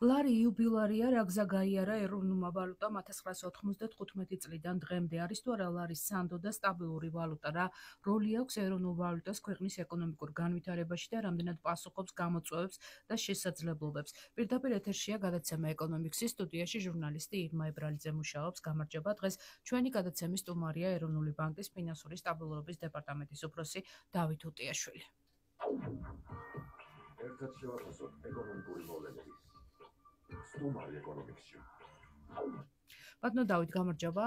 ლარი იუბილარია, რა გზა გაიარა ეროვნულმა ვალუტამ 1995 წლიდან დღემდე. არის თუ არა ლარი სანდო და სტაბილური ვალუტა, რა როლი აქვს ეროვნულ ვალუტას ქვეყნის ეკონომიკურ განვითარებაში და რამდენად პასუხობს გამოწვევებს და შესაძლებლობებს. პირდაპირ ეთერშია გადაცემა ეკონომიქსის სტუდიაში ჟურნალისტი ირმა ებრალიძე მუშაობს. გამარჯობა. დღეს ჩვენი გადაცემის სტუმარია ეროვნული ბანკის ფინანსური სტაბილურობის დეპარტამენტის უფროსი დავით უტიაშვილი. ერთად შევაფასოთ ეკონომიკური მოვლენები. სტუმარი ეკონომიკსში. ბატონო დავით, გამარჯობა.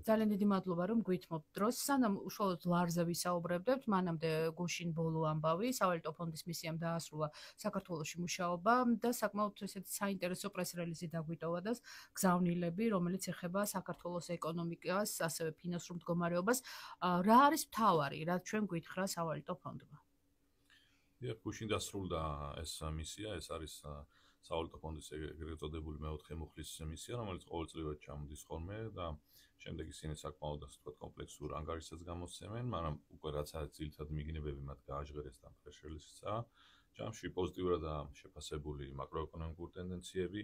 ძალიან დიდი მადლობა, რომ გვითმობთ დროს. სანამ უშუალოდ ლარზე ვისაუბრებთ, მანამდე გუშინ ბოლო ამბავი, სავალუტო ფონდის მისიამ დაასრულა საქართველოში მუშაობა და საკმაოდ ესეთი საინტერესო პრეს-რელიზი დაგვიტოვა და გზავნილები, რომელიც ეხება საქართველოს ეკონომიკას, ასევე ფინანსურ მდგომარეობას. რა არის მთავარი, რაც ჩვენ გვითხრა სავალუტო ფონდმა? გუშინ დასრულდა ეს მისია, ეს არის სავალუტო ფონდის ეგრეთ წოდებული მეოთხე მუხლის მისია, რომელიც ყოველწლიურად ჩამოდის ხოლმე და შემდეგ ისინი საკმაოდ ასე ვთქვათ კომპლექსურ ანგარიშსაც გამოსცემენ, მაგრამ უკვე რაც არის ძირითადად მიგნებები მათ გააჟღერეს და პრეს-რელიზსა. ჯამში პოზიტიურადაა შეფასებული მაკროეკონომიკური ტენდენციები,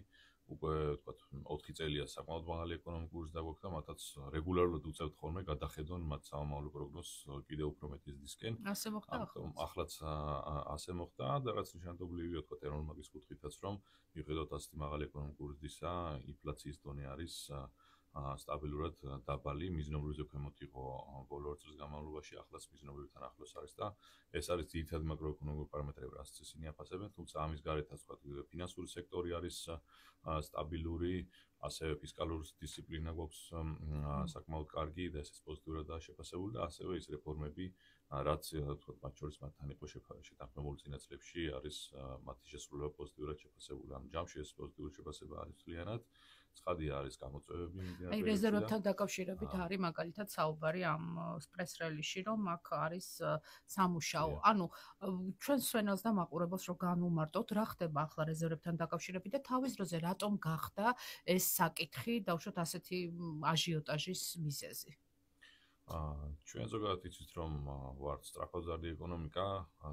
უკვე ვთქვათ 4 წელია საკმაოდ მაღალი ეკონომიკური ზრდა გვაქვს და მათაც რეგულარულად უწევთ ხოლმე გადახედონ მათ სამომავლო პროგნოზს კიდევ უფრო მეტი ზრდისკენ. ასე მოხდა ახლაც ასე მოხდა და რაც ნიშანდობლივია ვთქვათ ეროვნული ბანკის კუთხითაც, რომ მიუხედავად ასეთი მაღალი ეკონომიკური ზრდისა, ინფლაციის დონე არის სტაბილურად დაბალი, მიზნობრივზე ქვემოთ იყო ბოლო 2 წლის განმავლობაში, ახლაც მიზნობრივთან ახლოს არის და ეს არის ძირითადი მაკროეკონომიკური პარამეტრები, რასაც ისინი აფასებენ, თუმცა ამის გარეთაც ვთქვათ ფინანსური სექტორი არის სტაბილური, ასევე ფისკალური დისციპლინა გვაქვს საკმაოდ კარგი და ესეც პოზიტიურადაა შეფასებული და ასევე ის რეფორმები, რაც ვთქვათ მათ შორის მათთან იყო შეთანხმებული წინა წლებში, არის მათი შესრულება პოზიტიურად შეფასებული. ანუ ჯამში ეს პოზიტიური შეფასება არის მთლიანად. ცხადია არის გამოწვევები მიმდინარე პერიოდში. რეზერვებთან დაკავშირებით არის მაგალითად საუბარი ამ პრეს-რელიზში, რომ აქ არის სამუშაო. ანუ ჩვენ სვენელს და მაყურებელს რომ განვუმარტოთ, რა ხდება ახლა რეზერვებთან დაკავშირებით და თავის დროზე რატომ გახდა ეს საკითხი დაუშვათ ასეთი აჟიოტაჟის მიზეზი? ჩვენ ზოგადად იცით რომ ვართ სწრაფაზარდი ეკონომიკა,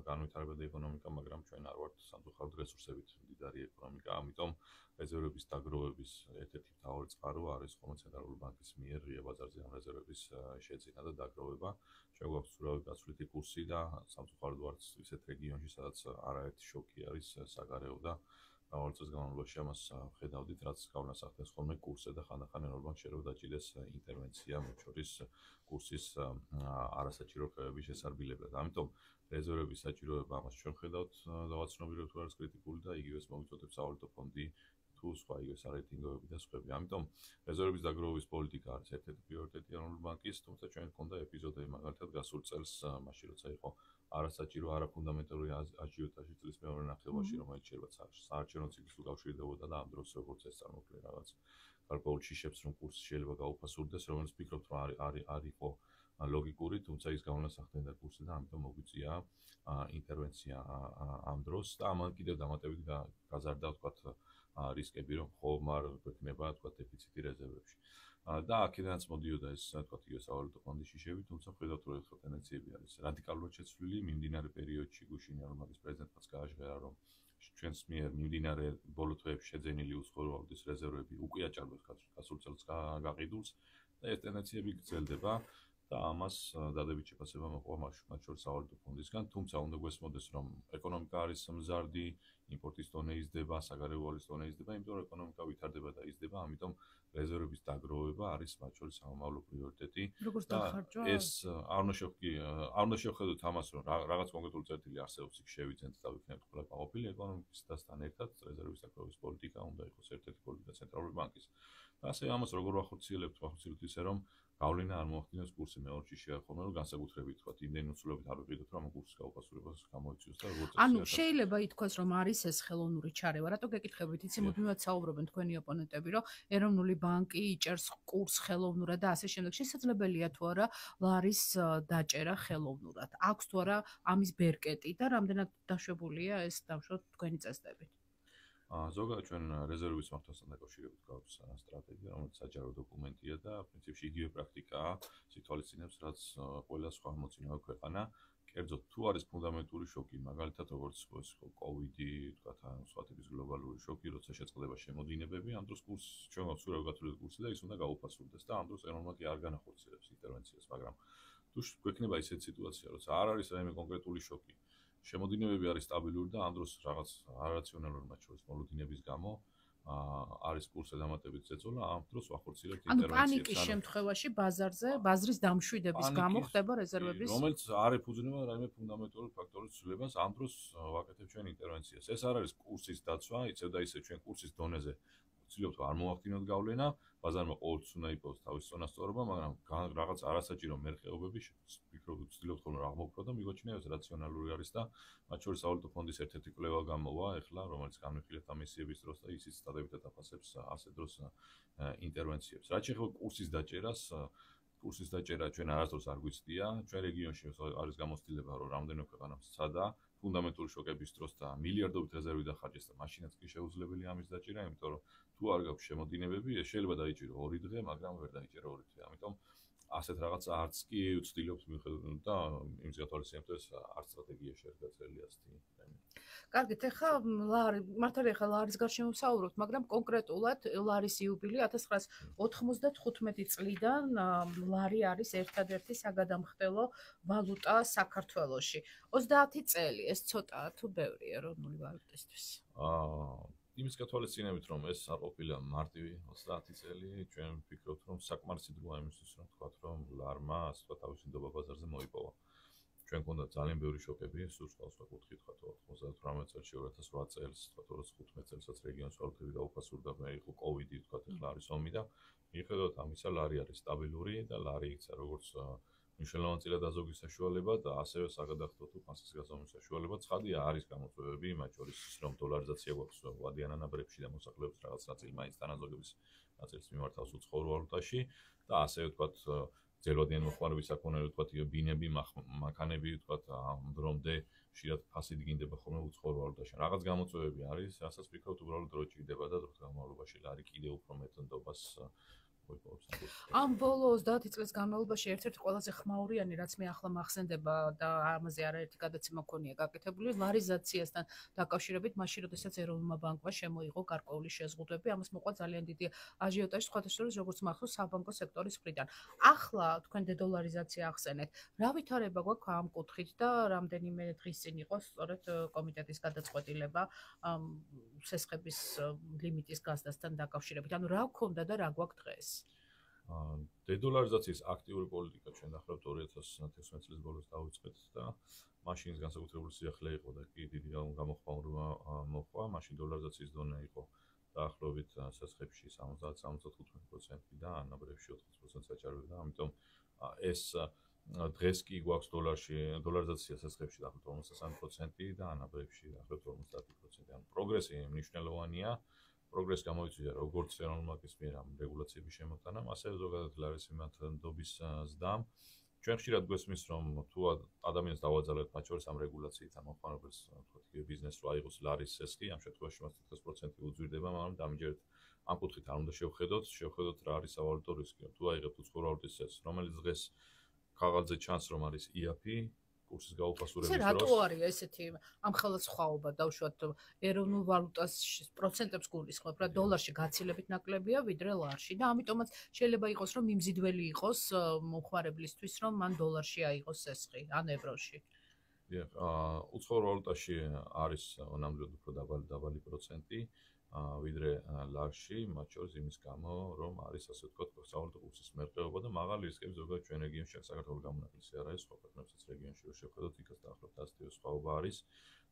განვითარებადი ეკონომიკა, მაგრამ ჩვენ არ ვართ სამწუხაროდ რესურსებით მდიდარი ეკონომიკა, ამიტომ რეზერვების დაგროვების ერთ-ერთი მთავარი წყარო არის ხოლმე ცენტრალური ბანკის მიერ ღია ბაზარზე ამ რეზერვების შეძენა და დაგროვება. ჩვენ გვაქვს ურავი გაცვლითი კურსი და სამწუხაროდ ვართ ისეთ რეგიონში, სადაც არაერთი შოკი არის საგარეო და მრავალი წლის განმავლობაში ამას ხედავდით, რაც გავლენას ახდენს ხოლმე კურსზე და ხანდახან ეროვნულ ბანკს შეიძლება დაჭირდეს ინტერვენცია, მათ შორის კურსის არასაჭირო ხევების შესარბილებლად. ამიტომ რეზერვების საჭიროება ამას ჩვენ ხედავთ და ვაცნობიერებთ, რომ არის კრიტიკული და იგივეს მოგიწოდებს სავალუტო ფონდი თუ სხვა იგივე სარეიტინგოები და სხვები. ამიტომ რეზერვების დაგროვების პოლიტიკა არის ერთ-ერთი პრიორიტეტი ეროვნული ბანკის, თუმცა ჩვენ გქონდა ეპიზოდები მაგალითად გასულ წელს, მაშინ როცა იყო არასაჭირო არაფუნდამენტური აჟიოტაჟი წლის მეორე ნახევარში, რომელიც შეიძლება საარჩევნო ციკლს უკავშირდებოდა და ამ დროს როგორც ეს წარმოქმნილი რაღაც გარკვეულ შიშებს, რომ კურსი შეიძლება გაუფასურდეს, რომელიც ვფიქრობთ, რომ არ იყო ლოგიკური, თუმცა ის გავლენას ახდენდა კურსზე და ამიტომ მოგვიწია ინტერვენცია ამ დროს და ამან კიდევ დამატებით გაზარდა ვთქვათ რისკები, რომ ხომარ გვექნება ვთქვათ დეფიციტი რეზერვებში. და აქედანაც მოდიოდა ეს ვთქვათ იგივე სავალუტო ფონდის შიშები, თუმცა ხედავთ რომ ეს ტენდენციები არის რადიკალურად შეცვლილი. მიმდინარე პერიოდში გუშინ ეროვნული ბანკის პრეზიდენტმაც გააჟღერა, რომ ჩვენს მიერ მიმდინარე ბოლო თვეებში შეძენილი უცხოური ვალუტის რეზერვები უკვე აჭარბებს გასულ წელს გაყიდულს და ეს ტენდენციები გრძელდება. და ამას დადებით შეფასება მოყვა მათ შორის სავალუტო ფონდისგან, თუმცა უნდა გვესმოდეს, რომ ეკონომიკა არის მზარდი, იმპორტის დონე იზრდება, საგარეო ვალუტის დონე იზრდება, იმიტომ რომ ეკონომიკა ვითარდება და იზრდება, ამიტომ რეზერვების დაგროვება არის მათ შორის სამომავლო პრიორიტეტი. როგორც დახარჯვა? ეს არ უნდა შევხედოთ ამას, რომ რაღაც კონკრეტული წერტილი არსებობს, იქ შევიძენთ და ვიქნებთ ყველა გაყოფილი ეკონომიკისთან ერთად, რეზერვების დაგროვების პოლიტიკა უნდა იყოს ერთ-ერთი პოლიტიკა ცენტრალური ბანკის. და ასე ამას როგორ ვახორციელებთ ისე, რომ გავლენა არ მოახდინოს კურსი მეორეში შეახომა, რომ განსაკუთრებით თქვათ იმდენი უცვლელობით არ ვიყიდოთ, რომ ამ კურსის გაუფასურებას გამოიწვიოს და როგორც ანუ შეიძლება ითქვას, რომ არის ეს ხელოვნური ჩარევა. რატო გეკითხებით? იცი მუდმივად საუბრობენ თქვენი ოპონენტები, რომ ეროვნული ბანკი იჭერს კურს ხელოვნურად და ასე შემდეგ. შესაძლებელია თუ არა ლარის დაჭერა ხელოვნურად? აქვს თუ არა ამის ბერკეტი და რამდენად დაშვებულია ეს დავშოთ თქვენი წესდებით? ზოგადად ჩვენ რეზერვების მართვასთან დაკავშირებით გვაქვს სტრატეგია, რომელიც საჯარო დოკუმენტია და პრინციპში იგივე პრაქტიკაა, სიტუაციებს, რაც ყველა სხვა მოწინავე ქვეყანა კერძოდ თუ არის ფუნდამენტური შოკი, მაგალითად როგორც COVID-ი, თქვათ, ან სხვა ტიპის გლობალური შოკი, როცა შეწყდება შემოდინებები, ამ დროს კურსს ჩვენ გავცურებთ გათვლილი კურსი და ის უნდა გაუფასურდეს და ამ დროს ეროვნული არ განახორციელებს ინტერვენციას, მაგრამ თუ გვექნება ისეთი სიტუაცია, როცა არ არის რაიმე კონკრეტული შოკი, შემოდინებები არის სტაბილური და ამ დროს რაღაც არარაციონალური მათ შორის მოლოდინების გამო არის კურსზე დამატებით ზეწოლა, ამ დროს ვახორციელებთ ინტერვენციას. ანუ პანიკის შემთხვევაში ბაზარზე, ბაზრის დამშვიდების გამო ხდება რეზერვების, რომელიც არ ეფუძნება რაიმე ფუნდამენტური ფაქტორის ცვლილებას, ამ დროს ვაკეთებთ ჩვენ ინტერვენციას. ეს არ არის კურსის დაცვა, იცევ და ისე ჩვენ კურსის დონეზე ვცდილობთ არ მოახდინოთ გავლენა, ბაზარმა ყოველთვის უნდა იპოვოს თავის წონასწორობა, მაგრამ რაღაც არასაჭირო მერყეობები ვცდილობთ ხოლმე რა მოვფრო და მიგვაჩნია ეს რაციონალური არის და მათ შორის სავალუტო ფონდის ერთ-ერთი კვლევა გამოვა ეხლა, რომელიც განვიხილეთ ამ მისიების დროს და ისიც სტატებითად აფასებს ასე დროს ინტერვენციებს. რაც შეეხება კურსის დაჭერას, კურსის დაჭერა ჩვენ არასდროს არ გვიცდია, ჩვენ რეგიონში არის გამოცდილება, რომ რამდენიმე ქვეყანამ სცადა ფუნდამენტური შოკების დროს და მილიარდობით რეზერვი დახარჯეს და მაშინაც კი შეუძლებელი ამის დაჭერა, იმიტომ რომ თუ არ გაქვს შემოდინებები, ეს შეიძლება დაიჭირო 2 დღე, მაგრამ ვერ დაიჭერა 2 დღე. ამიტომ ასეთ რაღაცა არც კი ვცდილობთ მიუხედავად და იმის გათვალისწინებთ ეს არც სტრატეგიაში არ გაწერილი ასეთი. კარგით, ეხლა მართალია ეხლა ლარის გარშემო ვსაუბრობთ, მაგრამ კონკრეტულად ლარის იუბილე 1995 წლიდან ლარი არის ერთადერთი საგადამხდელო ვალუტა საქართველოში. 30 წელი, ეს ცოტაა თუ ბევრია ეროვნული ვალუტისთვის? იმის გათვალისწინებით, რომ ეს არ ყოფილა მარტივი 30 წელი, ჩვენ ვფიქრობთ, რომ საკმარისი დროა იმისთვის, რომ ვთქვათ, რომ ლარმა ასე თქვა თავისი ნდობა ბაზარზე მოიპოვა. ჩვენ გქონდა ძალიან ბევრი შოკები, სულ სხვა კუთხით, თქვა 98 წელს, 2008 წელს, თქვა 2015 წელსაც რეგიონის ვალუტები გაუფასურდა, მე იყო COVID-ი, თქვა ეხლა არის ომი და მიუხედავად ამისა, ლარი არის სტაბილური და ლარი იქცა როგორც მნიშვნელოვანი წილადაზოგის საშუალება და ასევე საგადახდო თუ ფასის გაზომვის საშუალება. ცხადია, არის გამოწვევები, მათ შორის რომ დოლარიზაცია გვაქვს ვადიან ანაბრებში და მოსახლეობის რაღაც ნაწილი მაინც თანაზოგების ნაწილს მიმართავს უცხოურ ვალუტაში და ასევე ვთქვათ ძელვადიანი მოხმარების საქონელი, ვთქვათ ბინები, მანქანები, ვთქვათ ამ დრომდე ხშირად ფასი დგინდება ხოლმე უცხოურ ვალუტაში. რაღაც გამოწვევები არის, რასაც ვფიქრობთ უბრალოდ დრო ჭირდება და დროს განმავლობაში ლარი კიდევ უფრო მეტ ნდობას ამ ბოლო 30 წლის განმავლობაში ერთ-ერთი ყველაზე ხმაურიანი, რაც მე ახლა მახსენდება და ამაზე არაერთი გადაცემა მქონია გაკეთებული, ლარიზაციასთან დაკავშირებით, მაშინ როდესაც ეროვნულმა ბანკმა შემოიღო გარკვეული შეზღუდვები, ამას მოყვა ძალიან დიდი აჟიოტაჟი, სხვათა შორის როგორც მახსოვს საბანკო სექტორის მხრიდან. ახლა თქვენ დედოლარიზაცია ახსენეთ. რა ვითარება გვაქვს ამ კუთხით და რამდენიმე დღის წინ იყო სწორედ კომიტეტის გადაწყვეტილება სესხების ლიმიტის გაზრდასთან დაკავშირებით. ანუ რა გქონდა და რა გვაქვს დღეს? დედოლარიზაციის აქტიური პოლიტიკა ჩვენ დაახლოებით 2016 წლის ბოლოს დავიწყეთ და მაშინ განსაკუთრებული სიახლე იყო და კი დიდი გამოხმაურება მოხდა. მაშინ დოლარიზაციის დონე იყო დაახლოებით სესხებში 70-75% და ანაბრებში 40% საჭარბი და ამიტომ ეს დღეს კი გვაქვს დოლარიზაცია სესხებში დაახლოებით 53% და ანაბრებში დაახლოებით 50%. ანუ პროგრესი მნიშვნელოვანია. პროგრესი გამოიწვია როგორც ეროვნული ბანკის მიერ ამ რეგულაციების შემოტანამ, ასევე ზოგადად ლარის იმათნდობის ზრდამ. ჩვენ ხშირად გვესმის, რომ თუ ადამიანს დავაძალებთ მათ შორის ამ რეგულაციით ამ მოხმარებელს, ვთქვათ, ბიზნესს რა იყოს ლარის სესხი, ამ შემთხვევაში მას 90% უძვირდება, მაგრამ დამჯერეთ ამ კუთხით არ უნდა შევხედოთ რა არის სავალუტო რისკი. თუ აიღებთ უცხოური ვალუტის სესხს, რომელიც დღეს ქაღალდზე ჩანს, რომ არის IAP, კურსის გაუფასურების დროს. რატო არის ესეთი ამხელა სხვაობა დავუშვათ ეროვნულ ვალუტას პროცენტებს გულისხმობ, რა დოლარში გაცილებით ნაკლებია ვიდრე ლარში და ამიტომაც შეიძლება იყოს რომ მიმზიდველი იყოს მომხმარებლისთვის რომ მან დოლარში აიღოს სესხი ან ევროში. დიახ, უცხოურ ვალუტაში არის ნამდვილად უფრო დაბალი პროცენტი ვიდრე ლარში, მათ შორის იმის გამო, რომ არის ასე ვთქვათ, სავალუტო კურსის მერყეობა და მაღალი რისკები ზოგადად ჩვენ რეგიონში, საქართველოს გამონაკლისი არ არის, სხვა ქვეყნებსაც რეგიონში რო შევხედოთ, იქაც დაახლოებით ასეთივე სხვაობა არის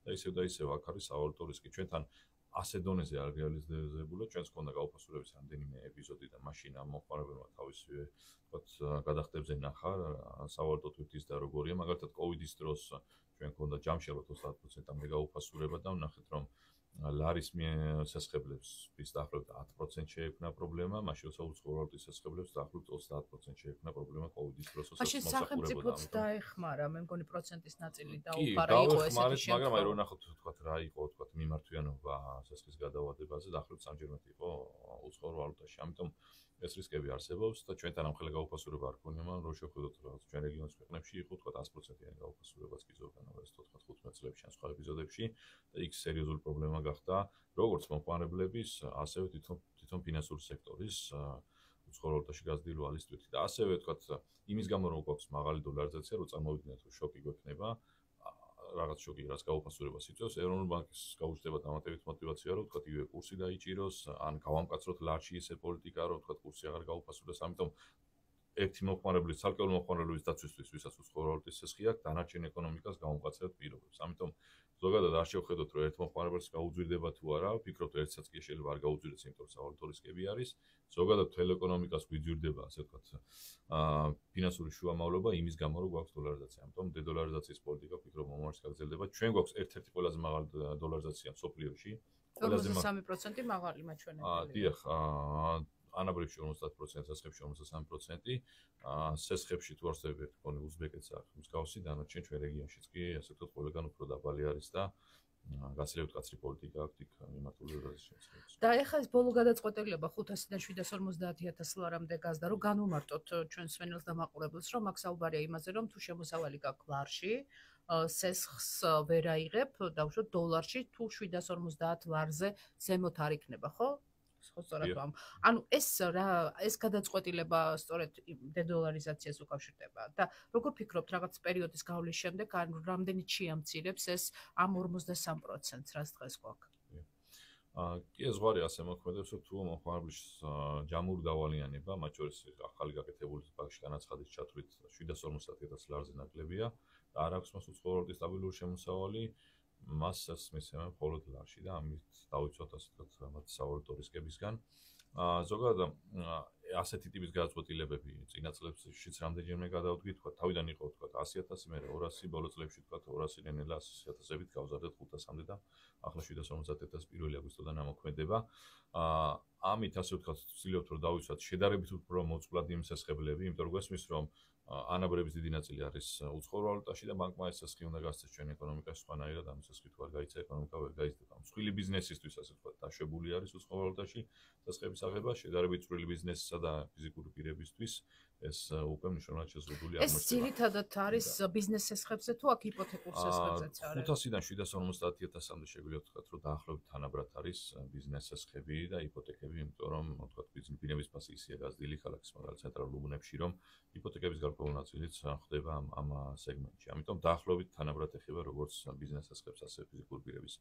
და ისევ აქ არის სავალუტო რისკი. ჩვენთან ასე დონეზე არ რეალიზდებულა, ჩვენს ქონდა გაუფასურების რამდენიმე ეპიზოდი და მაშინ ამ მოხმარებელმა თავისივე ვთქვათ გადახდებზე ნახა სავალუტო თვითის და როგორია, მაგალითად COVID-ის დროს ჩვენ ქონდა ჯამში 30%-ამდე გაუფასურება და ვნახეთ რომ ლარის შესაძლებლებს ის დაახლოებით 10% შეექმნა პრობლემა, მაშინ როცა უცხო ვალუტის შესაძლებლებს დაახლოებით 30% შეექმნა პრობლემა კოვიდის დროს, როცა მაშინ სახელმწიფოც დაეხმარა, მე მგონი პროცენტის ნაწილი დაუფარა, იყო ესეთი შემთხვევა. მაგრამ აი რო ნახოთ თქვათ რა იყო თქვათ მიმართვიანობა სასხის გადავადებაზე, დაახლოებით 3-ჯერ მეტი იყო უცხო ვალუტაში. ამიტომ ეს რისკები არსებობს და ჩვენთან ამ ხელა გაუფასურება არ ქონია, მაგრამ რო შევხედოთ რაღაც ჩვენ რეგიონის ქვეყნებში იყო თქვათ 100%-იანი გაუფასურებაც კი ზოგადად 14-15 წლებში ან სხვა ეპიზოდებში და იქ სერიოზული პრობლემა გახდა როგორც მომხმარებლების, ასევე თვითონ ფინანსური სექტორის უცხო ვალუტაში გაზრდილ ლისტვით და ასევე თქვათ იმის გამო რომ გვაქვს მაღალი დოლარიზაცია, რომ წარმოვიდგინეთ რომ შოკი გვექნება რაღაც შოკი რაც გაუფასურებას იწვევს, ეროვნული ბანკის გაუჩნდება დამატებით мотиваცია, რომ თქვათ იგივე კურსი დაიჭიროს, ან გავამკაცროთ ლარჩი ისე პოლიტიკა, რომ თქვათ კურსი აღარ გაუფასურდეს, ამიტომ ერთი მომხმარებლის, ცალკეული მომხმარებლების დაცვისთვის, ვისაც უცხო ვალუტის სესხი აქვს, დანარჩენ ეკონომიკას გაუმკაცრებთ პირობებს. ამიტომ ზოგადად არ შევხედოთ, რომ ერთ მომხმარებელს გაუძვირდება თუ არა, ვფიქრობთ, ერთსაც კი შეიძლება არ გაუძვირდეს, იმიტომ რომ სავალუტო რისკები არის. ზოგადად თელ ეკონომიკას გვიძვირდება, ასე ვთქვათ, ფინანსური შუამავლობა იმის გამო, რომ გვაქვს დოლარიზაცია. ამიტომ დედოლარიზაციის პოლიტიკა ვფიქრობ მომავალში გაგრძელდება. ჩვენ გვაქვს ერთ-ერთი ყველაზე მაღალი დოლარიზაცია მსოფლიოში. 43% მაღალი მაჩვენებელი. დიახ, ანაბრებში 50%, სესხებში 53%. სესხებში თუ არსებობს კონი უზბეკეთს აქვს მსგავსი, დანარჩენ ჩვენ რეგიონშიც კი ასე ვთქვათ, ყველგან უფრო დაბალი არის და გასალებთ კაცრი პოლიტიკა აქვს იქ მიმართული რეზოლუციებს. და ეხლა ეს ბოლო გადაწყვეტილება 500-დან 750,000 ლარამდე გაზდა, რომ განუმარტოთ ჩვენ სვენელს და მაყურებელს, რომ აქ საუბარია იმაზე, რომ თუ შემოსავალი გაქვს ლარში, სესხს ვერ აიღებ, დავუშვათ დოლარში, თუ 750 ლარზე ზემოთ არ იქნება, ხო? სწორად ვამ. ანუ ეს გადაწყვეტილება სწორედ დედოლარიზაციას უკავშირდება და როგორ ფიქრობთ რაღაც პერიოდის გავლის შემდეგ რამდენიც შეამცირებს ეს ამ 53%-ს რაც დღეს გვაქვს? კი ეს ზღვარი ასე მოქმედებს, რომ თუ მომხმარებლის ჯამური დავალიანება, მათ შორის ახალი გაკეთებული ბანკში განაცხადის ჩათვლით 750,000 ლარზე ნაკლებია და არ აქვს მას უცხო ვალუტის სტაბილური შემოსავალი, მას მისცემა მხოლოდ ლარში და ამით დავიცვათ ასე ვთქვათ მათ სავალუტო რისკებისგან. ზოგადად ასეთი ტიპის გადაწყვეტილებები წინა წლებშიც რამდენჯერმე გადავდგით, თქვა თავიდან იყო თქვა 100,000, მე 200, ბოლო წლებში თქვა 200-დან ნელა 100,000-ით გავზარდეთ 500-მდე და ახლა 750,000 1 აგვისტოდან ამოქმედება. ამით ასე ვთქვათ, ვცდილობთ რომ დავიცვათ შედარებით უფრო მოწყვლად იმ სესხებლები, იმიტომ რომ გვესმის რომ ანაბრების დიდი ნაწილი არის უცხო ვალუტაში და ბანკმა ეს სესხი უნდა გასცეს ჩვენ ეკონომიკაში სხვანაირად ამ სესხი თუ არ გაიცა ეკონომიკა ვერ გაიზრდება. მსხვილი ბიზნესისთვის ასე ვთქვათ დაშვებული არის უცხო ვალუტაში სესხების აღება, შედარებით წვრილი ბიზნესისა და ფიზიკური პირებისთვის ეს უკვე მნიშვნელოვნად შეზღუდული აღმოჩნდება. ეს ძირითადად არის ბიზნეს სესხებზე თუ აქ იპოთეკურ სესხებზეც არის? 500-დან 750,000-მდე შეგვიძლია ვთქვათ, რომ დაახლოებით თანაბრად არის ბიზნეს სესხები და იპოთეკები, იმიტომ რომ ვთქვათ ბიზნესის ფასი ისეა გაზრდილი ქალაქის მაგალითად ცენტრალურ უბნებში, რომ იპოთეკების გარკვეული ნაწილიც ხდება ამ სეგმენტში. ამიტომ დაახლოებით თანაბრად ეხება როგორც ბიზნეს სესხებს, ასე ფიზიკური პირების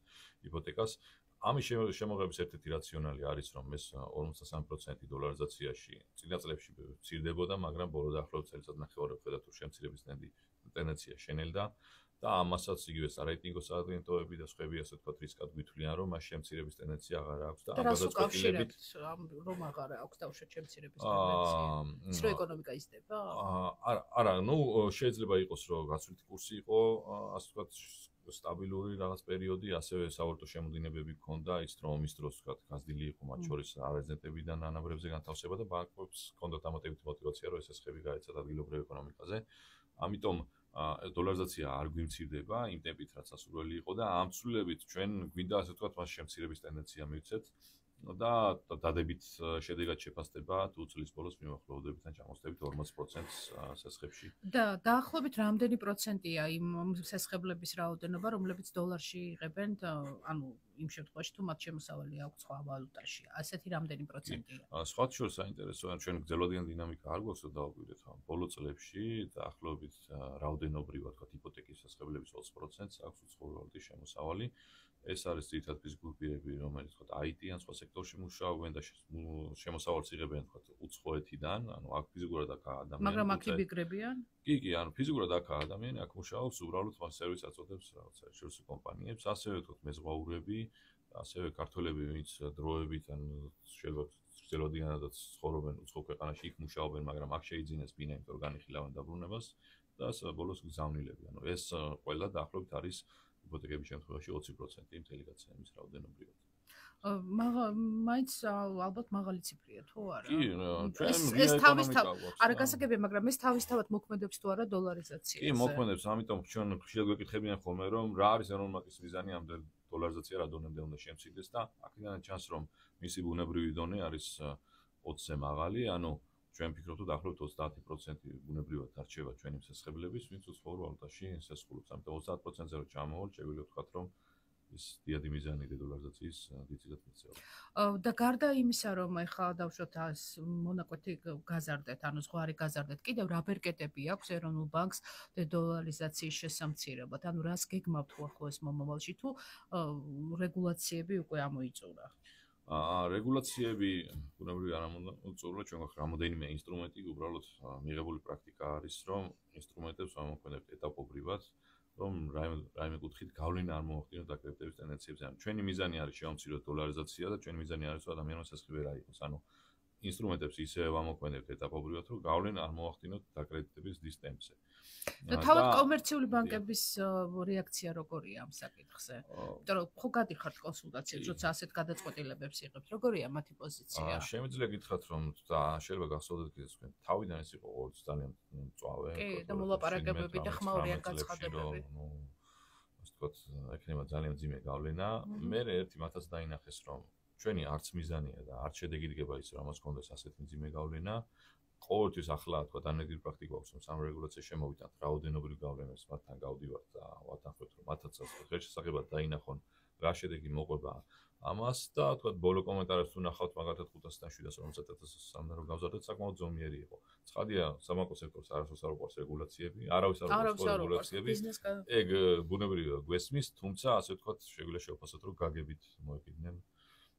იპოთეკას. ამის შემოღების ერთ-ერთი რაციონალი არის, რომ ეს 53% დოლარიზაციაში წინა წლებში მცირდებოდა, მაგრამ ბოლო დაახლოებით წელიწად ნახევარი ვხედავთ, რომ შემცირების ტენდენცია შენელდა და ამასაც იგივე სარეიტინგო სააგენტოები და სხვები ასე ვთქვათ რისკად გვითვლიან, რომ მას შემცირების ტენდენცია აღარ აქვს და ამ გადაწყვეტილებით რომ აღარ აქვს დაუშვათ შემცირების ტენდენცია. ის რო ეკონომიკა იზრდება? არა, შეიძლება იყოს, რომ გაცვლითი კურსი იყო, ასე ვთქვათ სტაბილური რაღაც პერიოდი, ასევე სავალუტო შემოდინებები ჰქონდა, ის რომ ომის დროს ვთქვათ გაზრდილი იყო მათ შორის არეზიდენტებიდან ანაბრებზე განთავსება და ბანკებს ჰქონდათ დამატებითი мотиваცია, რომ ეს სესხები გაეცათ ადგილობრივ ეკონომიკაზე. ამიტომ დოლარიზაცია არ გვიმცირდება იმ ტემპით, რაც სასურველი იყო და ამ ცვლილებით ჩვენ გვინდა ასე ვთქვათ მას შემცირების ტენდენცია მივცეთ და დადებით შედეგად შეფასდება თუ წლის ბოლოს მიმოხილვებებით ან ჩამოსდებით 40%-ს სესხებში. და დაახლოებით რამდენი პროცენტია იმ სესხებლების რაოდენობა, რომლებიც დოლარში იღებენ, ანუ იმ შემთხვევაში თუ მათ შემოსავალი აქვს სხვა ვალუტაში. ასეთი რამდენი პროცენტია? სხვათა შორის საინტერესოა, ჩვენ გრძელვადიანი დინამიკა არ გვაქვს და დავაკვირდეთ ბოლო წლებში დაახლოებით რაოდენობრივად ვთქვათ იპოთეკის სესხებლების 20%-ს აქვს უცხო ვალუტის შემოსავალი. ეს არის ძირითადად ფიზიკური პირები, რომელიც ვთქვათ IT ან სხვა სექტორში მუშაობენ და შემოსავალს იღებენ ვთქვათ უცხოეთიდან, ანუ აქ ფიზიკურად აქ ადამიანი. მაგრამ აქ იმიგრებიან? კი, ანუ ფიზიკურად აქ ადამიანი, აქ მუშაობს, უბრალოდ მას სერვისს აწოდებს რაღაც საერთაშორისო კომპანიებს, ასევე ვთქვათ მეზღვაურები, ასევე ქართველები, ვინც დროებით ან შეიძლება გრძელვადიანადაც ცხოვრობენ უცხო ქვეყანაში, იქ მუშაობენ, მაგრამ აქ შეიძინეს ბინა, იმიტომ რომ განიხილავენ დაბრუნებას და ბოლოს გზავნილები. ანუ ეს ყველა დაახლოებით არის იპოთეკების შემთხვევაში 20% მთელი გაცემის რაოდენობრივად. მაინც ალბათ მაღალი ციფრია თუ არა? კი, ჩვენ ეს არა გასაგებია, მაგრამ ეს თავისთავად მოქმედებს თუ არა დოლარიზაციაზე? კი, მოქმედებს, ამიტომ ჩვენ ხშირად გვეკითხებიან ხოლმე, რომ რა არის ეროვნული ბანკის მიზანი ამდენ დოლარიზაცია რა დონემდე უნდა შემცირდეს და აქედან ჩანს, რომ მისი ბუნებრივი დონე არის 20-ზე მაღალი, ანუ ჩვენ ფიქრობთ, რომ დაახლოებით 30% ბუნებრივად დარჩება ჩვენი მსესხებლების, ვინც უცხოურ ვალუტაში ესესხულობს. ამიტომ 30%-ზე რომ ჩამოვალ, შეგვიძლია ვთქვათ, რომ ის დიადი მიზანი დოლარიზაციის დიდწილად მიღწევა. და გარდა იმისა, რომ ეხლა დავუშვათ ეს მონაკვეთი გაზარდეთ, ანუ ზღვარი გაზარდეთ, კიდევ რა ბერკეტები აქვს ეროვნულ ბანკს დოლარიზაციის შესამცირებლად? ანუ რას გეგმავთ უახლოეს მომავალში თუ რეგულაციები უკვე ამოიწურა? რეგულაციები ბუნებრივი არ ამოწურვა, ჩვენ გვაქვს რამოდენიმე ინსტრუმენტი, უბრალოდ მიღებული პრაქტიკა არის, რომ ინსტრუმენტებს ამოქმედებთ ეტაპობრივად, რომ რაიმე კუთხით გავლენა არ მოახდინოს დაკრეფტების ტენდენციებზე. ანუ ჩვენი მიზანი არის შევამციროთ დოლარიზაცია და ჩვენი მიზანი არის, რომ ადამიანმა სასხები რა იყოს. ანუ ინსტრუმენტებს ისევ ამოქმედებთ ეტაპობრივად, რომ გავლენა არ მოახდინოთ დაკრეფტების დის ტემპზე. და თავად კომერციული ბანკების რეაქცია როგორია ამ საკითხზე? იმიტომ რომ ხო გადიხართ კონსულტაციებს, როცა ასეთ გადაწყვეტილებებს იღებთ, როგორია მათი პოზიცია? შემიძლია გითხრათ, რომ შეიძლება გახსოვდეთ კიდეც თქვენ თავიდან ეს იყო ყოველთვის ძალიან მწვავე. კი, და მოლაპარაკებები და ხმაურიან გაცხადებები. ასე ვთქვათ, ექნება ძალიან ძიმე გავლენა. მე ერთი მათაც დაინახეს, რომ ჩვენი არც მიზანია და არც შედეგი დგება ის, რომ ამას კონდეს ასეთი ძიმე გავლენა. ყოველთვის ახლა თქვა დანერგილი პრაქტიკა აქვს, რომ სამრეგულაციო შემოვიდათ რაოდენობრივ გავლენებს მათთან გავდივართ და ვათანხმებთ, რომ მათაც ღირსშესაყებად დაინახონ რა შედეგი მოყვება ამას და თქვა ბოლო კომენტარებს თუ ნახავთ მაგალითად 500-დან 750,000 სამნარო გავზარდეთ, საკმაოდ ზომიერი იყო. ცხადია, საბანკო სექტორს არასდროს არ უყვარს რეგულაციები, არავის არ უყვარს რეგულაციები. ეგ ბუნებრივია გვესმის, თუმცა ასე ვთქვათ, შეგვიძლია შევფასოთ, რომ გაგებით მოეკიდნენ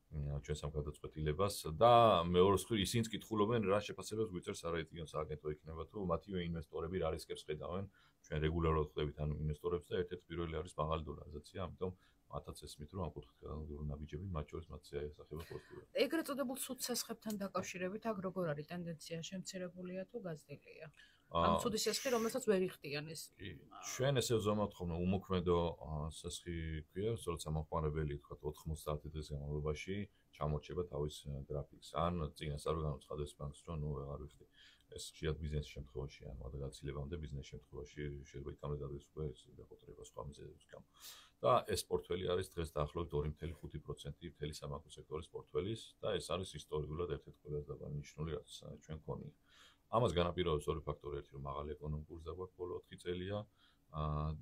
ჩვენ სამ გადაწყვეტილებას და მეორე მხრივ ისინიც კითხულობენ რა შეფასებებს გვიწერს სარეიტინგო სააგენტო იქნება თუ მათივე ინვესტორები რა რისკებს ხედავენ ჩვენ რეგულარულად ხვდებით ან ინვესტორებს და ერთ-ერთი პირველი არის მაღალი დოლარიზაცია, ამიტომ მათაც ესმით რომ ამ კუთხით ნაბიჯები მათ შორის მათზე ასახება პოზიტიურად. ეგრეთ წოდებულ ცუდ სასხებთან დაკავშირებით აქ როგორ არის ტენდენცია, შემცირებულია თუ გაზრდილია? ამ ცუდი სასხი, რომელსაც ვერ იხდიან ეს. ჩვენ ესე ვზომავთ ხოლმე უმოქმედო სასხი ქვია, სწორედ სამომხმარებელი თქვა 90 დღის განმავლობაში ჩამორჩება თავის გრაფიკს. ან წინასწარ განუცხადეს ბანკს, რომ ნუ აღარ ვიხდი. ეს ხშირად ბიზნესის შემთხვევაში ან გადაგაცილებამდე ბიზნესის შემთხვევაში შეიძლება იქამდე დადგეს უკვე ეს დაკოტრება სხვა მიზეზების გამო. და ეს პორტფელი არის დღეს დაახლოებით 2.5% მთელი საბანკო სექტორის პორტფელის და ეს არის ისტორიულად ერთ-ერთი ყველაზე დაბალი ნიშნული, რაც ჩვენ გქონია. ამას განაპირობებს ორი ფაქტორი, ერთი რომ მაღალი ეკონომიკური კურსი გვაქვს ბოლო 4 წელია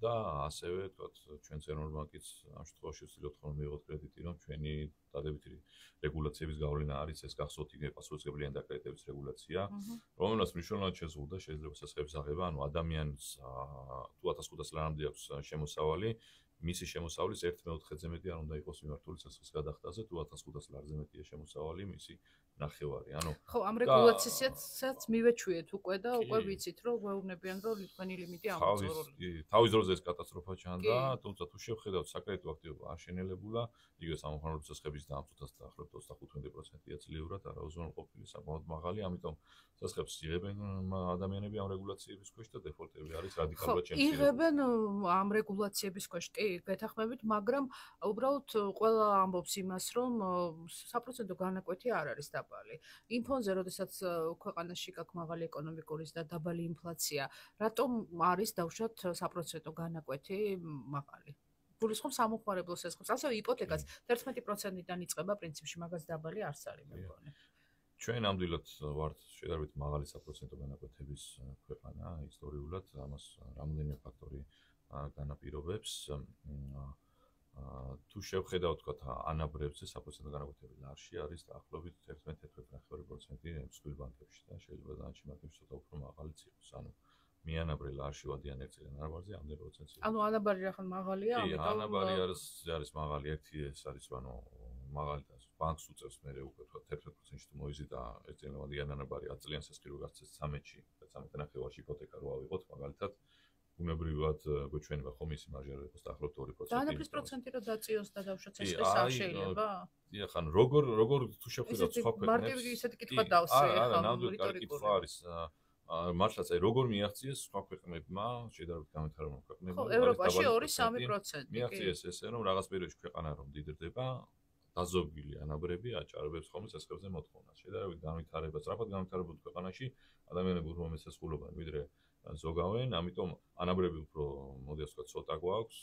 და ასევე თქვათ ჩვენც ეროვნულ ბანკიც ამ შემთხვევაში ვცდილობთ ხოლმე მივიღოთ კრედიტი, რომ ჩვენი დადებითი რეგულაციების გავლენა არის ეს გახსოვთ იქნება პასუხისმგებლიანი დაკრეტების რეგულაცია, რომელსაც მნიშვნელოვნად შეზღუდვა შეიძლება სასხების აღება, ანუ ადამიანს თუ 1500 ლარამდე აქვს შემოსავალი, მისი შემოსავლის 1/4-ზე მეტი არ უნდა იყოს მიმართული სასხის გადახდაზე, თუ 1500 ლარზე მეტია შემოსავალი, მისი ნახევარი. ანუ ხო, ამ რეგულაციასაც მივეჩვიეთ უკვე და უკვე ვიცით, რომ გვეუბნებიან, რომ თქვენი ლიმიტი ამოწურული. თავის დროზე ეს კატასტროფა ჩანდა, თუმცა თუ შევხედავთ საკრედიტო აქტივობა აშენელებულა, იგივე სამომხმარებლო სასხების დამწუთას დაახლოებით 25%-ია ძლიერად არაუზრუნო ყოფილი საკმაოდ მაღალი, ამიტომ სასხებს იღებენ ადამიანები ამ რეგულაციების ქვეშ და დეფოლტები არის რადიკალურად შემცირებული. იღებენ ამ რეგულაციების ქვეშ, კი, გეთახმებით, მაგრამ უბრალოდ ყველა ამბობს იმას, რომ საპროცენტო განაკვეთი არ არის დაბალი. იმ ფონზე, როდესაც ქვეყანაში გაქვს მაღალი ეკონომიკური და დაბალი ინფლაცია, რატომ არის დავუშვათ საპროცენტო განაკვეთი მაღალი? გულისხმობს სამომხმარებლო სასხებს, ასევე იპოთეკაც 11%-დან იწყება პრინციპში, მაგას დაბალი არც არის მე მგონი. ჩვენ ნამდვილად ვართ შედარებით მაღალი საპროცენტო განაკვეთების ქვეყანა ისტორიულად, ამას რამდენიმე ფაქტორი განაპირობებს. თუ შევხედავთ თქვათ ანაბრებზე საპროცენტო განაკვეთები ლარში არის დაახლოებით 11-11.5% მსხვილ ბანკებში და შეიძლება დანარჩენ ბანკებში ცოტა უფრო მაღალიც იყოს. ანუ მიანაბრე ლარში ვადიან 1 წელი ანაბარზე ამდენ პროცენტი. ანუ ანაბარი რა ხან მაღალია, ამიტომ ანაბარი არის მაღალი, ერთი ეს არის, ანუ მაღალი და ბანკს უწევს მე უკვე თქვა 11%-ში თუ მოიზიდა 1 წელოვანი ანაბარი 10 წლიან სასხი რო გახდეს 13-ში და 13.5-ში იპოთეკა რო ავიღოთ მაგალითად უნებრივად გვეჩვენება ხომ ისი მარჟა რო იყოს დაახლოებით 2%. და ანაბრის პროცენტი რო დაწიოს და დავუშვათ სასხის არ შეიძლება? ხან როგორ თუ შევხედავთ სხვა ქვეყნებს. მარტივი ისეთი კითხვა დავსვი ახლა. არა, ნამდვილად კარგი კითხვა არის. მართლაც აი როგორ მიაღწიეს სხვა ქვეყნებმა, შედარებით განვითარებულ ქვეყნებმა, ხო, ევროპაში 2-3%. მიაღწიეს ესე, რომ რაღაც პერიოდში ქვეყანა რომ დიდრდება, დაზოგილი ანაბრები აჭარბებს ხოლმე ცეცხლებზე მოთხოვნას. შედარებით განვითარება, სწრაფად განვითარებულ ქვეყანაში ადამიანები უფრო მესესხულობენ, ვიდრე ზოგავენ, ამიტომ ანაბრები უფრო, მოდი ასე ვთქვათ, ცოტა გვაქვს,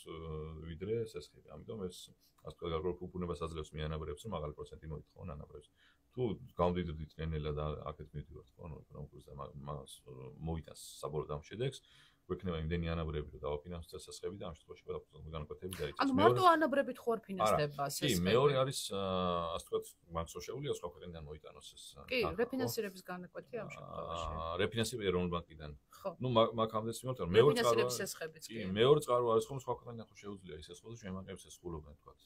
ვიდრე სესხები. ამიტომ ეს ასე ვთქვათ, გარკვეულ ფუფუნებას აძლევს მე ანაბრებს, რომ მაღალი პროცენტი მოითხოვონ ანაბრებს. თუ გამდიდრდით ნელ-ნელა და აქეთ მივიდივართ ხო, ეკონომიკურს და მას მოიტანს საბოლოო დამშედებს, გვექნება იმდენი ანაბრები, რომ დავაფინანსოთ სესხები და ამ შემთხვევაში ყველა განაკვეთები დაიწეს. ანუ მარტო ანაბრებით ხო არ ფინანსდება სესხები? კი, მეორე არის ასე ვთქვათ, მანცო შეუძლია სხვა ქვეყნიდან მოიტანოს ეს. კი, რეფინანსირების განაკვეთი ამ შემთხვევაში. რეფინანსირება ეროვნულ ბანკიდან. ხო. ნუ მაგამდე სიმართლე, მეორე წყარო. რეფინანსირების სესხებიც კი. მეორე წყარო არის ხომ სხვა ქვეყნიდან ხო შეუძლია ის ესხო და ჩვენ მაგებს ესხულობენ თქვათ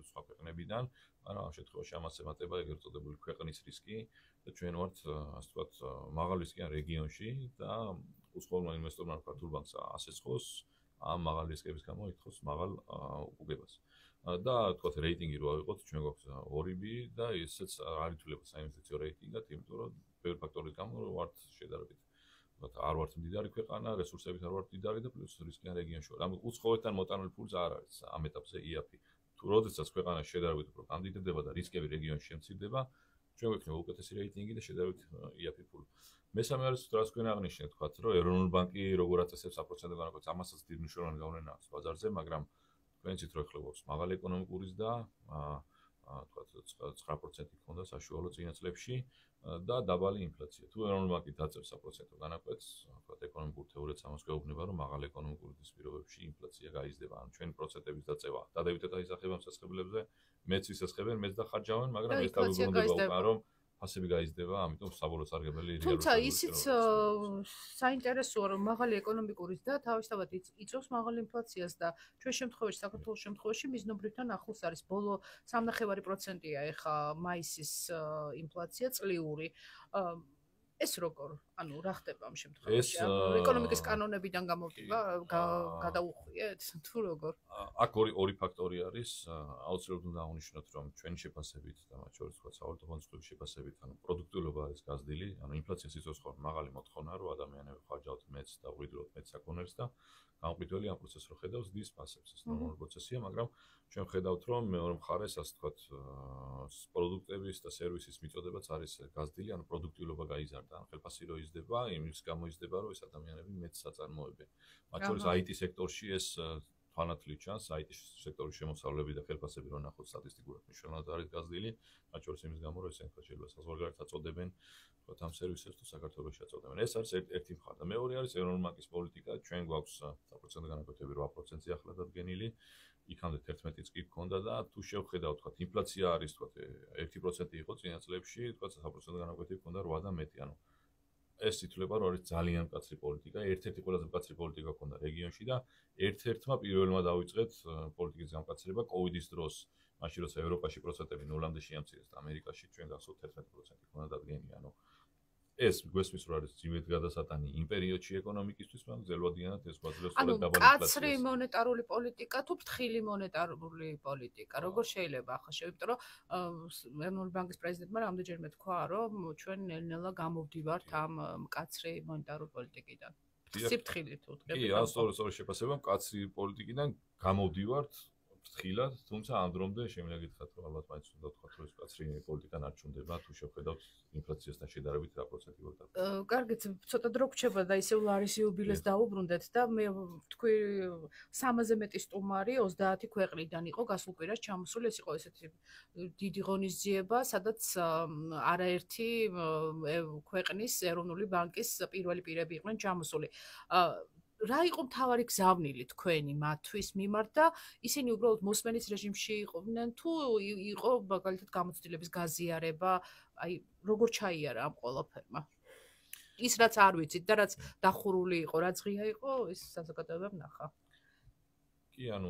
სხვა ქვეყნებიდან, მაგრამ ამ შემთხვევაში ამას ემატება ეგრეთ წოდებული ქვეყნის რისკი და ჩვენ ვართ ასე ვთქვათ მაღალ რისკიან რეგიონში და უცხოელმა ინვესტორმა ქართულ ბანკს ასეცხოს ამ მაღალ რისკების გამო ითხოვს მაღალ უგებას. და თქვათ რეიტინგი რო ავიღოთ ჩვენ გვაქვს 2B და ესეც არ ითვლება საინვესტიციო რეიტინგად, იმიტომ რომ ბევრი ფაქტორის გამო ვართ შედარებით არ ვართ მდიდარი ქვეყანა, რესურსებით არ ვართ მდიდარი და პლუს რისკიან რეგიონში ვარ. ამ უცხოეთთან მოტანილი ფულს არ არის ამ ეტაპზე IAP. თუ როდესაც ქვეყანა შედარებით უფრო გამდიდრდება და რისკები რეგიონში შემცირდება, ჩვენ გვექნება უკეთესი რეიტინგი და შედარებით IAP ფული. მესამე არის რას თქვენ აღნიშნეთ, თქვათ, რომ ეროვნული ბანკი როგორ აწესებს აპროცენტო განაკვეთს, ამასაც დიდი მნიშვნელოვანი გავლენა აქვს ბაზარზე, მაგრამ თქვენ იცით რომ ეხლა გვაქვს მაღალი ეკონომიკური ზრდა, თქვათ 9% ქონდა საშუალო წინა წლებში და დაბალი ინფლაცია. თუ ეროვნული ბანკი დაწევს აპროცენტო განაკვეთს, თქვათ ეკონომიკურ თეორიაც ამას გვეუბნება, რომ მაღალი ეკონომიკური ზრდის პირობებში ინფლაცია გაიზრდება. ანუ ჩვენი პროცენტების დაწევა დადებითად აისახება სესხებელებზე, მეც ვისესხებენ, მეც დახარჯავენ, მაგრამ ეს დაბლობდება უკან რომ ფასები გაიზრდება, ამიტომ საბოლოო სარგებელი რეალურად. თუმცა ისიც საინტერესოა, რომ მაღალი ეკონომიკური ზრდა თავისთავად იწვევს მაღალ ინფლაციას და ჩვენ შემთხვევაში, საქართველოს შემთხვევაში მიზნობრიდან ახლოს არის. ბოლო 3.5%-ია ეხა მაისის ინფლაცია წლიური. ეს როგორ? ანუ რა ხდება ამ შემთხვევაში? ეკონომიკის კანონებიდან გამოვიდა, გადაუხვიეთ თუ როგორ? აქ ორი ფაქტორი არის. აუცილებლად უნდა აღნიშნოთ, რომ ჩვენი შეფასებით და მათ შორის თქვა სავალუტო ფონდის შეფასებით, ანუ პროდუქტიულობა არის გაზრდილი, ანუ ინფლაციას იწვევს ხოლმე მაღალი მოთხოვნა, რომ ადამიანები ხარჯავთ მეც და ღვიძლოთ მეც საკონერს და გამყიდველი ამ პროცესს რო ხედავს დის ფასებს. ეს ნორმალური პროცესია, მაგრამ ჩვენ ხედავთ, რომ მეორე მხარეს, ასე ვთქვათ, პროდუქტების და სერვისის მიწოდებაც არის გაზრდილი, ანუ პროდუქტიულობა გაიზარდა, ან ხელფასი რო იზრდება, იმის გამო იზრდება, რომ ეს ადამიანები მეც საწარმოებენ. მათ შორის IT სექტორში ეს თვალნათლივ ჩანს, IT სექტორის შემოსავლები და ხელფასები რო ნახოთ სტატისტიკურად მნიშვნელოვნად არის გაზრდილი, მათ შორის იმის გამო, რომ ესენ შეიძლება საზღვარგარეთ აწოდებენ, თქვათ ამ სერვისებს თუ საქართველოში აწოდებენ. ეს არის ერთი მხარე და მეორე არის ეროვნული ბანკის პოლიტიკა, ჩვენ გვაქვს საპროცენტო განაკვეთები 8%-ი ახლა დადგენილი. იქამდე 11-იც კი გქონდა და თუ შევხედავთ, თქვათ, ინფლაცია არის, თქვათ, 1% იყო წინა წლებში, თქვათ, საპროცენტო განაკვეთი გქონდა 8 და მეტი, ანუ ეს ითვლება, რომ არის ძალიან მკაცრი პოლიტიკა, ერთ-ერთი ყველაზე მკაცრი პოლიტიკა გქონდა რეგიონში და ერთ-ერთმა პირველმა დავიწყეთ პოლიტიკის გამკაცრება კოვიდის დროს, მაშინ როცა ევროპაში პროცენტები 0-მდე შეამცირეს და ამერიკაში ჩვენ გახსოვთ 11% ქონდა დადგენილი, ანუ ეს გვესმის რომ არის ძიმედ გადასატანი იმ პერიოდში ეკონომიკისთვის, მაგრამ ძელვადიანად ეს გვაძლევს სწორედ დაბალი ინფლაციას. ანუ კაცრი მონეტარული პოლიტიკა თუ ფრთხილი მონეტარული პოლიტიკა, როგორ შეიძლება ახლა შევიტყვი, რომ ეროვნული ბანკის პრეზიდენტმა რამდენჯერმე თქვა, რომ ჩვენ ნელ-ნელა გამოვდივართ ამ მკაცრი მონეტარული პოლიტიკიდან. სიფრთხილით უთხრები. კი, სწორი შეფასება მკაცრი პოლიტიკიდან გამოვდივართ ფრთხილად, თუმცა ამ დრომდე შემიძლია გითხრათ, რომ ალბათ მაინც უნდა ვთქვათ, რომ ეს მკაცრი პოლიტიკა ნარჩუნდება, თუ შევხედავთ ინფლაციასთან შედარებით რა პროცენტი ვარ და. კარგით, ცოტა დრო გრჩება და ისევ ლარის იუბილეს დაუბრუნდეთ და მე ვთქვი 300-ზე მეტი სტუმარი 30 ქვეყნიდან იყო გასულ კვირას ჩამოსული, ეს იყო ესეთი დიდი ღონისძიება, სადაც არაერთი ქვეყნის ეროვნული ბანკის პირველი პირები იყვნენ ჩამოსული. რა იყო მთავარი გზავნილი თქვენი მათთვის მიმართ და ისინი უბრალოდ მოსმენის რეჟიმში იყვნენ თუ იყო მაგალითად გამოცდილების გაზიარება, აი როგორ ჩაიარა ამ ყველაფერმა? ის რაც არ ვიცით და რაც დახურული იყო, რაც ღია იყო, ის საზოგადოებამ ნახა. კი, ანუ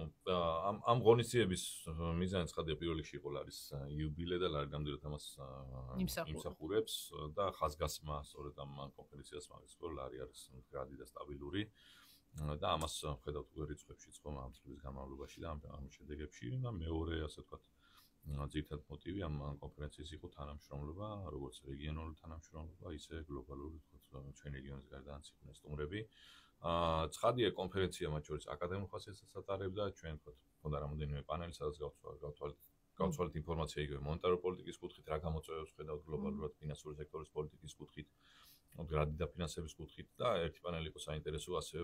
ამ ღონისძიების მიზანი ცხადია პირველ რიგში იყო არის იუბილე და ლარგამდე ამას იმსახურებს და ხაზგასმა სწორედ ამ კონფერენციას მაგის რომ ლარი არის მდგრადი და სტაბილური და ამას ხედავთ უკვე რიცხვებშიც ხომ ამ წლების განმავლობაში და ამ შედეგებში და მეორე ასე ვთქვათ ძირითადად მოტივი ამ კონფერენციის იყო თანამშრომლობა, როგორც რეგიონული თანამშრომლობა, ისე გლობალური, თქო, ჩვენ რეგიონის გარდა არც სტუმრები. ცხადია კონფერენცია მათ შორის აკადემიურ ხასიათს ატარებდა, ჩვენ თქო, ჰქონდა რამოდენიმე პანელი, სადაც გავცვალეთ ინფორმაცია იგივე მონეტარული პოლიტიკის კუთხით, რა გამოწვევებს ხედავთ გლობალურად ფინანსური სექტორის პოლიტიკის კუთხით, გრადი დაფინანსების კუთხით და ერთი პანელი იყო საინტერესო ასევე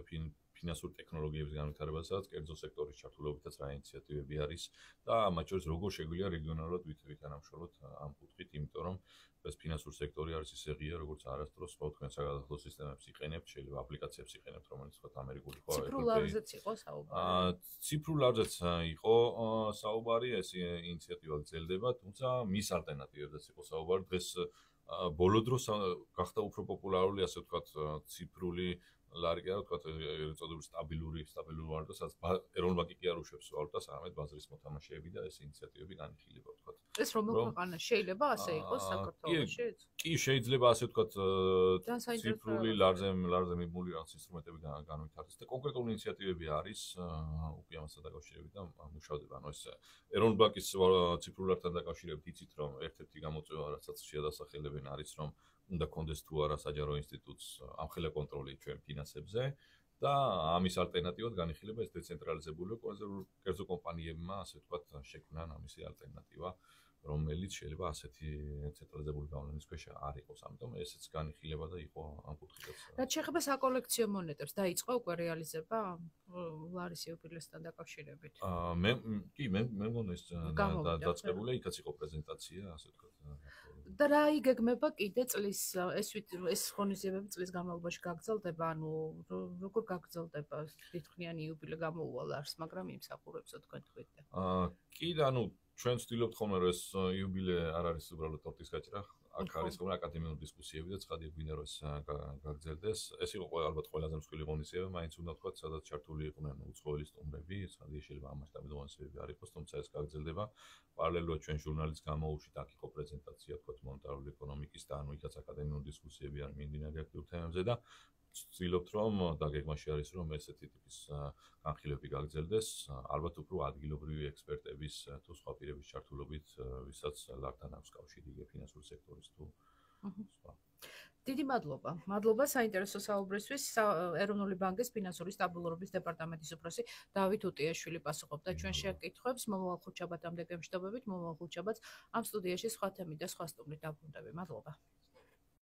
ფინანსური ტექნოლოგიების განვითარება, სადაც კერძო სექტორის ჩართულობითაც რა ინიციატივები არის და მათ შორის როგორ შეგვიძლია რეგიონალურად ვითანამშრომლოთ ამ კუთხით, იმიტომ რომ ეს ფინანსური სექტორი არის ისე ღია, როგორც არასდროს თქვენ საგადახდო სისტემებს იყენებთ, შეიძლება აპლიკაციებს იყენებთ, რომელიც თქვა ამერიკული ხო ციფრულ ლარზეც იყო საუბარი. ციფრულ ლარზეც იყო საუბარი, ეს ინიციატივა გრძელდება, თუმცა მის ალტერნატივებზეც იყო საუბარი. დღეს ბოლო დროს გახდა უფრო პოპულარული, ასე ვთქვათ, ციფრული ლარი კი არა, ვთქვათ, ეწოდებული სტაბილური ვალუტა, სადაც ეროვნული ბანკი კი არ უშვებს ვალუტას, არამედ ბაზრის მოთამაშეები და ეს ინიციატივები განიხილება, ვთქვათ. ეს რომელ ქვეყანაში შეიძლება ასე იყოს საქართველოშიც? კი, შეიძლება ასე ვთქვათ, ციფრული ლარზე მიბმული რაღაც ინსტრუმენტები განვითარდეს და კონკრეტული ინიციატივები არის უკვე ამასთან დაკავშირებით და მუშავდება. ანუ ეს ეროვნული ბანკის ციფრულ ლართან დაკავშირებით იცით, რომ ერთ-ერთი გამოწვევა, რასაც შეადასახელებენ არის, რომ უნდა კონდეს თუ არა საჯარო ინსტიტუტს ამხელა კონტროლი ჩვენ ფინანსებზე და ამის ალტერნატივად განიხილება ეს დეცენტრალიზებული კერძო კომპანიებმა, ასე ვთქვათ, შექმნან ამისი ალტერნატივა, რომელიც შეიძლება ასეთი ცენტრალიზებული გავლენის ქვეშ არ იყოს. ამიტომ ესეც განიხილება და იყო ამ კუთხითაც. რაც შეეხება საკოლექციო მონეტებს, დაიწყო უკვე რეალიზება ლარის იუბილესთან დაკავშირებით? მე მგონი ეს დაწყებულია, იქაც იყო პრეზენტაცია, ასე ვთქვათ. და რა იგეგმება კიდე წლის ეს ღონისძიებები წლის განმავლობაში გაგრძელდება, ანუ როგორ გაგრძელდება თითქმიანი იუბილე გამოუვალ ლარს, მაგრამ იმსახურებსო თქვენ თქვით. კი და ანუ ჩვენ ვცდილობთ ხოლმე რომ ეს იუბილე არ არის უბრალოდ ტორტის გაჭრა, აქ არის ხოლმე აკადემიური დისკუსიები და ცხადია გვინდა რომ ეს გაგრძელდეს. ეს იყო ალბათ ყველაზე მსხვილი ღონისძიება, მაინც უნდა ვთქვათ, სადაც ჩართული იყვნენ უცხოელი სტუმრები, ცხადია შეიძლება ამ მასშტაბით ღონისძიებები არ იყოს, თუმცა ეს გაგრძელდება. პარალელურად ჩვენ ჟურნალისტ გამოუშვით, აქ იყო პრეზენტაცია, ვთქვათ, მონეტარული ეკონომიკის და ანუ იქაც აკადემიური დისკუსიები არის მიმდინარე აქტიურ თემებზე და ვცდილობთ რომ და გეგმაში არის რომ ესეთი ტიპის განხილვები გაგრძელდეს, ალბათ უფრო ადგილობრივი ექსპერტების თუ სხვა პირების ჩართულობით, ვისაც ლართან აქვს კავშირი ფინანსური სექტორის თუ სხვა. დიდი მადლობა. მადლობა საინტერესო საუბრისთვის. ეროვნული ბანკის ფინანსური სტაბილურობის დეპარტამენტის უფროსი დავით უტიაშვილი პასუხობდა ჩვენ შეკითხვებს. მომავალ ხუთშაბათამდე გემშვიდობებით, მომავალ ხუთშაბათს ამ სტუდიაში სხვა თემით და სხვა სტუმრით დავბრუნდები. მადლობა.